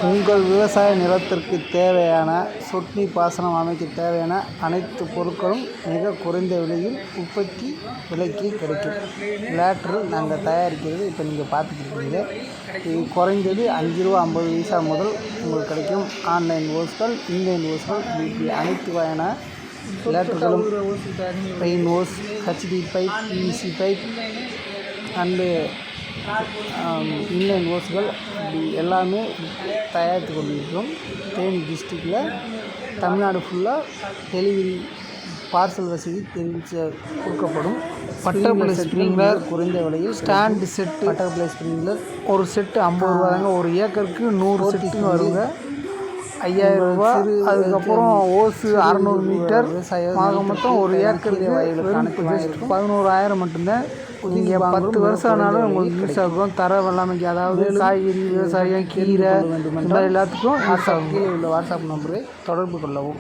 உங்கள் விவசாய நிலத்திற்கு தேவையான சொட்டு நீர் பாசனம் அமைக்க தேவையான அனைத்து பொருட்களும் மிக குறைந்த விலையில் உற்பத்தி விலைக்கு கிடைக்கும். லேட்ரு நாங்கள் தயாரிக்கிறது இப்போ நீங்கள் பார்த்துக்கிட்டீங்க. இது குறைந்தது ₹5.50 முதல் உங்களுக்கு கிடைக்கும். ஆன்லைன் ஓஸ்கள், இன்லைன் ஓஸ்கள், இப்படி அனைத்து வகையான லேட்டர்களும், பெயின் hose, HD pipe, PVC pipe and inline ஓஸ்கள் இப்படி எல்லாமே தயாரித்து கொண்டிருக்கிறோம். தேனி டிஸ்ட்ரிக்டில் தமிழ்நாடு ஃபுல்லாக டெலிவரி பார்சல் வசதி கொடுக்கப்படும். பட்டர்ஃப்ளை ஸ்ப்ரிங்க்லர் குறைந்த விலையில் ஸ்டாண்டு செட்டு. பட்டர்ஃப்ளை ஸ்ப்ரிங்க்லர் ஒரு செட்டு ₹50 தாங்க. ஒரு ஏக்கருக்கு 100 செட்டுன்னு வருங்க. ₹5000. அதுக்கப்புறம் ஓஸு 600 மீட்டர் ஆக மொத்தம் ஒரு ஏக்கருக்கு வெறும் 11,000 மட்டும்தான். நீங்கள் 10 வருஷம் ஆனாலும் உங்களுக்கு யூஸ் ஆகும். தர வெள்ளாமைக்கு, அதாவது காய்கறி விவசாயம், கீரை, இந்த மாதிரி எல்லாத்துக்கும் கீழே உள்ள வாட்ஸ்அப் நம்பரை தொடர்பு கொள்ளவும்.